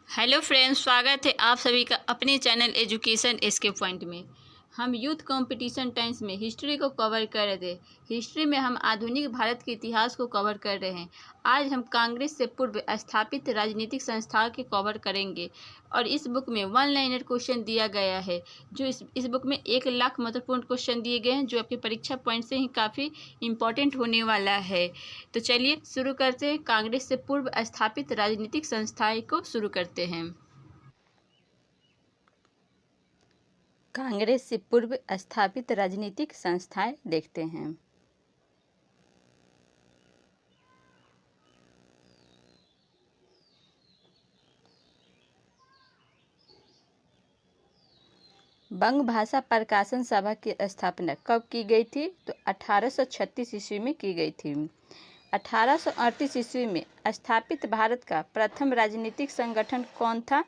Hello friends, स्वागत है आप सभी का अपने चैनल एजुकेशन एस्के पॉइंट में। हम यूथ कंपटीशन टाइम्स में हिस्ट्री को कवर कर रहे थे। हिस्ट्री में हम आधुनिक भारत के इतिहास को कवर कर रहे हैं। आज हम कांग्रेस से पूर्व स्थापित राजनीतिक संस्थाओं के कवर करेंगे और इस बुक में वन लाइनर क्वेश्चन दिया गया है। जो इस बुक में 1 लाख महत्वपूर्ण क्वेश्चन दिए गए हैं जो आपके परीक्षा पॉइंट से ही काफ़ी इम्पोर्टेंट होने वाला है। तो चलिए शुरू करते हैं। कांग्रेस से पूर्व स्थापित राजनीतिक संस्थाएं को शुरू करते हैं। कांग्रेस से पूर्व स्थापित राजनीतिक संस्थाएं देखते हैं। बंग भाषा प्रकाशन सभा की स्थापना कब की गई थी? तो 1836 ईस्वी में की गई थी। 1838 ईस्वी में स्थापित भारत का प्रथम राजनीतिक संगठन कौन था?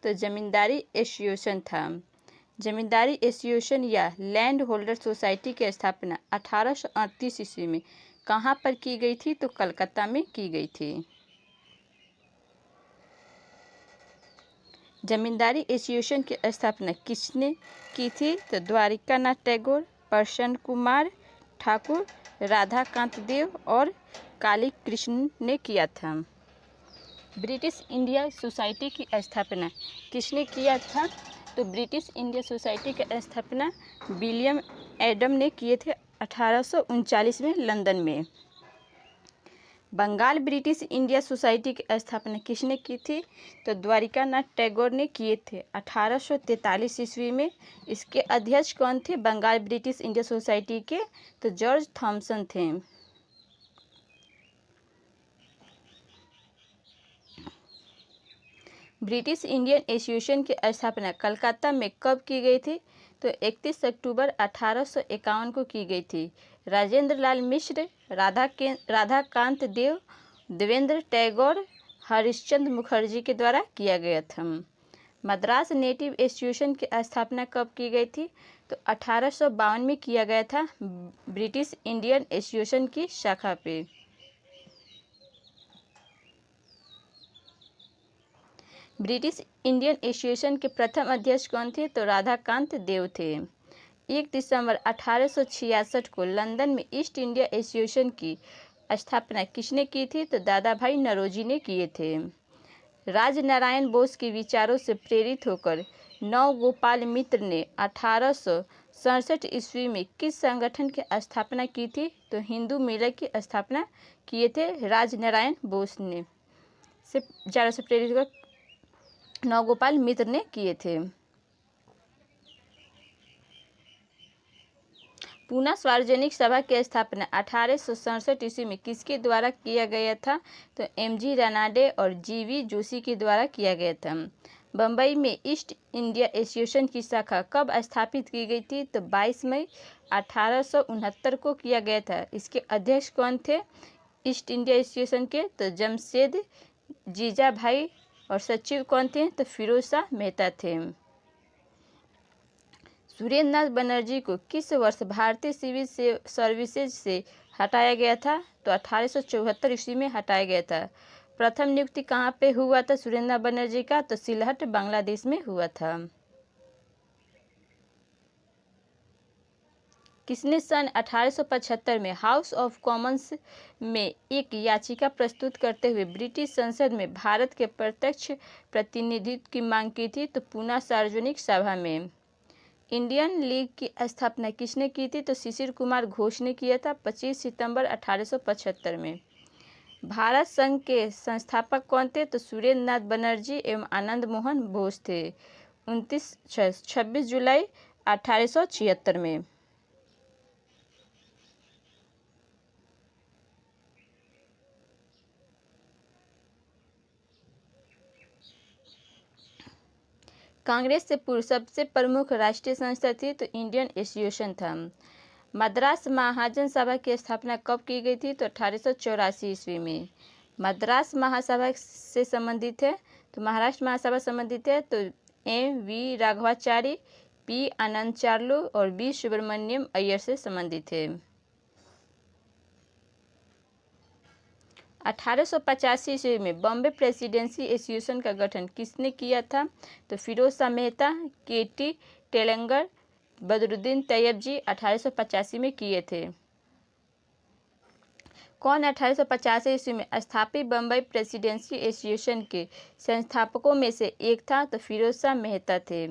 तो जमींदारी एसोसिएशन था। जमींदारी एसोसिएशन या लैंड होल्डर सोसाइटी की स्थापना 1838 ईस्वी में कहाँ पर की गई थी? तो कलकत्ता में की गई थी। जमींदारी एसोसिएशन की स्थापना किसने की थी? तो द्वारिकानाथ टैगोर, प्रसन्न कुमार ठाकुर, राधाकांत देव और काली कृष्ण ने किया था। ब्रिटिश इंडिया सोसाइटी की स्थापना किसने किया था? तो ब्रिटिश इंडिया सोसाइटी की स्थापना विलियम एडम ने किए थे 1839 में लंदन में। बंगाल ब्रिटिश इंडिया सोसाइटी की स्थापना किसने की थी? तो द्वारिकानाथ टैगोर ने किए थे 1843 ईस्वी में। इसके अध्यक्ष कौन थे बंगाल ब्रिटिश इंडिया सोसाइटी के? तो जॉर्ज थॉमसन थे। ब्रिटिश इंडियन एसोसिएशन की स्थापना कलकत्ता में कब की गई थी? तो 31 अक्टूबर 1851 को की गई थी। राजेंद्र लाल मिश्र, राधाकांत देव, देवेंद्र टैगोर, हरिश्चंद्र मुखर्जी के द्वारा किया गया था। मद्रास नेटिव एसोसिएशन की स्थापना कब की गई थी? तो 1852 में किया गया था ब्रिटिश इंडियन एसोसिएशन की शाखा पे। ब्रिटिश इंडियन एसोसिएशन के प्रथम अध्यक्ष कौन थे? तो राधाकांत देव थे। 1 दिसंबर 1866 को लंदन में ईस्ट इंडिया एसोसिएशन की स्थापना किसने की थी? तो दादा भाई नौरोजी ने किए थे। राजनारायण बोस के विचारों से प्रेरित होकर नवगोपाल मित्र ने 1867 ईस्वी में किस संगठन की स्थापना की थी? तो हिंदू मिलक की स्थापना किए थे राजनारायण बोस ने। से विचारों से प्रेरित होकर नवगोपाल मित्र ने किए थे। पूना सार्वजनिक सभा की स्थापना 1867 ईस्वी में किसके द्वारा किया गया था? तो एमजी रानाडे और जीवी जोशी के द्वारा किया गया था। बम्बई में ईस्ट इंडिया एसोसिएशन की शाखा कब स्थापित की गई थी? तो 22 मई 1869 को किया गया था। इसके अध्यक्ष कौन थे ईस्ट इंडिया एसोसिएशन के? तो जमशेद जीजाभाई। और सचिव कौन थे? तो फिरोज शाह मेहता थे। सुरेंद्र नाथ बनर्जी को किस वर्ष भारतीय सिविल सर्विसेज से हटाया गया था? तो 1874 ईस्वी में हटाया गया था। प्रथम नियुक्ति कहाँ पे हुआ था सुरेंद्र नाथ बनर्जी का? तो सिलहट बांग्लादेश में हुआ था। किसने सन 1875 में हाउस ऑफ कॉमन्स में एक याचिका प्रस्तुत करते हुए ब्रिटिश संसद में भारत के प्रत्यक्ष प्रतिनिधित्व की मांग की थी? तो पूना सार्वजनिक सभा में। इंडियन लीग की स्थापना किसने की थी? तो शिशिर कुमार घोष ने किया था 25 सितंबर 1875 में। भारत संघ के संस्थापक कौन थे? तो सुरेंद्र नाथ बनर्जी एवं आनंद मोहन बोस थे। 26 जुलाई 1876 में। कांग्रेस से पूर्व सबसे प्रमुख राष्ट्रीय संस्था थी? तो इंडियन एसोसिएशन था। मद्रास महाजन सभा की स्थापना कब की गई थी? तो 1884 ईस्वी में। मद्रास महासभा से संबंधित है तो महाराष्ट्र महासभा संबंधित है तो वी राघवाचारी, पी आनंद चार्लू और बी सुब्रमण्यम अय्यर से संबंधित है। 1885 ईस्वी में बॉम्बे प्रेसिडेंसी एसोसिएशन का गठन किसने किया था? तो फिरोज शाह मेहता, केटी टेलंगर, बदरुद्दीन तैयब जी 1885 में किए थे। कौन 1885 ईस्वी में स्थापित बम्बई प्रेसिडेंसी एसोसिएशन के संस्थापकों में से एक था? तो फिरोज शाह मेहता थे।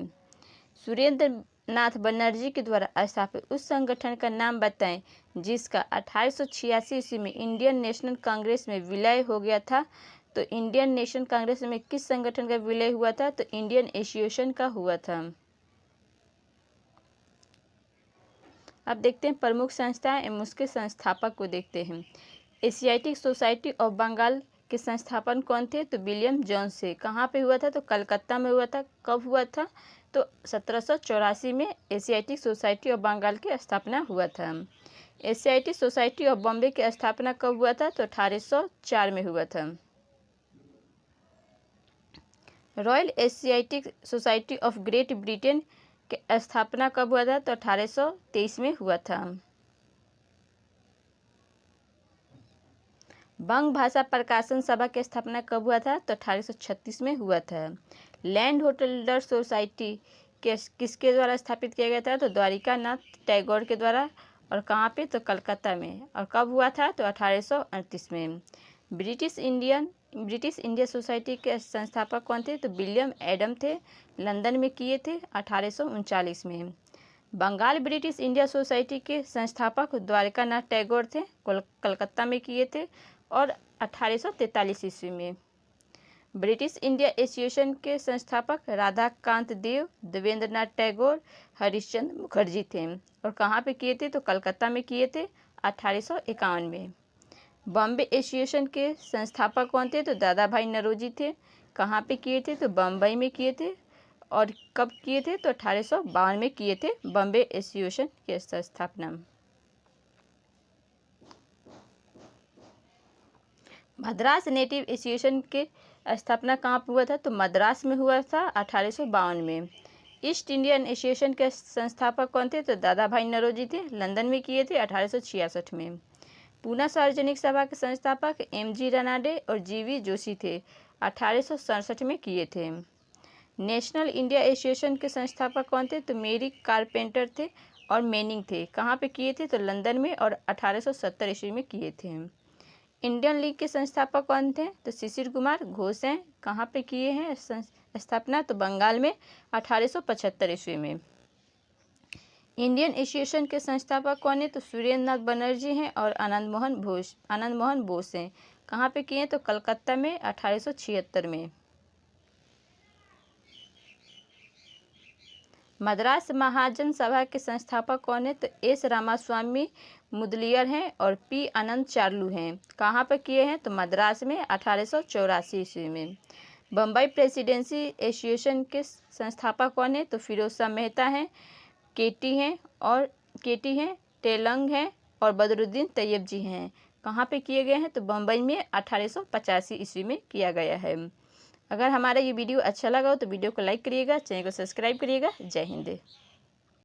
सुरेंद्र नाथ बनर्जी के द्वारा स्थापित उस संगठन का नाम बताएं जिसका 1886 ईस्वी में इंडियन नेशनल कांग्रेस में विलय हो गया था। तो इंडियन नेशनल कांग्रेस में किस संगठन का विलय हुआ था? तो इंडियन एसोसिएशन का हुआ था। अब देखते हैं प्रमुख संस्थाएं एवं उसके संस्थापक को देखते हैं। एशियाटिक सोसाइटी ऑफ बंगाल के संस्थापन कौन थे? तो विलियम जोन्स से। कहाँ पे हुआ था? तो कलकत्ता में हुआ था। कब हुआ था? तो 1784 में एशियाटिक सोसाइटी ऑफ बंगाल की स्थापना हुआ था। एशियाटिक सोसाइटी ऑफ बॉम्बे की स्थापना कब हुआ था? तो 1804 में हुआ था। Royal Asiatic society of great Britain की स्थापना कब हुआ था? तो 1823 में हुआ था। बंग भाषा प्रकाशन सभा की स्थापना कब हुआ था? तो 1836 में हुआ था। लैंड होल्डर सोसाइटी किसके द्वारा स्थापित किया गया था? तो द्वारिका नाथ टैगोर के द्वारा। और कहाँ पे? तो कलकत्ता में। और कब हुआ था? तो 1838 में। ब्रिटिश इंडिया सोसाइटी के संस्थापक कौन थे? तो विलियम एडम थे। लंदन में किए थे 1839 में। बंगाल ब्रिटिश इंडिया सोसाइटी के संस्थापक द्वारिका नाथ टैगोर थे। कलकत्ता में किए थे और 1843 ईस्वी में। ब्रिटिश इंडिया एसोसिएशन के संस्थापक राधाकांत देव, देवेंद्रनाथ टैगोर, हरिश्चंद्र मुखर्जी थे। और कहाँ पे किए थे? तो कलकत्ता में किए थे 1851 में। बॉम्बे एसोसिएशन के संस्थापक कौन थे? तो दादा भाई नौरोजी थे। कहाँ पे किए थे? तो बम्बई में किए थे। और कब किए थे? तो 1852 में किए थे बॉम्बे एसोसिएशन की स्थापना। मद्रास नेटिव एसोसिएशन के स्थापना कहाँ पर हुआ था? तो मद्रास में हुआ था 1852 में। ईस्ट इंडियन एसोसिएशन के संस्थापक कौन थे? तो दादा भाई नौरोजी थे। लंदन में किए थे 1866 में। पूना सार्वजनिक सभा के संस्थापक MG रनाडे और GV जोशी थे। 1867 में किए थे। नेशनल इंडिया एसोसिएशन के संस्थापक कौन थे? तो मेरी कारपेंटर थे और मैनिंग थे। कहाँ पे किए थे? तो लंदन में। और 1870 ईस्वी में किए थे। इंडियन लीग के संस्थापक कौन थे? तो शिशिर कुमार घोष हैं। कहाँ पे किए हैं स्थापना? तो बंगाल में 1875 ईस्वी में। इंडियन एसोसिएशन के संस्थापक कौन है? तो सुरेंद्र नाथ बनर्जी हैं और आनंद मोहन बोस हैं। कहाँ पे किए हैं? तो कलकत्ता में 1876 में। मद्रास महाजन सभा के संस्थापक कौन है? तो S रामास्वामी मुदलियर हैं और P अनंत चार्लू हैं। कहाँ पर किए हैं? तो मद्रास में 1884 ईस्वी में। बम्बई प्रेसिडेंसी एसोसिएशन के संस्थापक कौन है? तो फिरोज शाह मेहता हैं, केटी हैं, टेलंग हैं और बदरुद्दीन तैयब जी हैं। कहाँ पे किए गए हैं? तो बम्बई में 1885 ईस्वी में किया गया है। अगर हमारा ये वीडियो अच्छा लगा हो तो वीडियो को लाइक करिएगा, चैनल को सब्सक्राइब करिएगा। जय हिंद।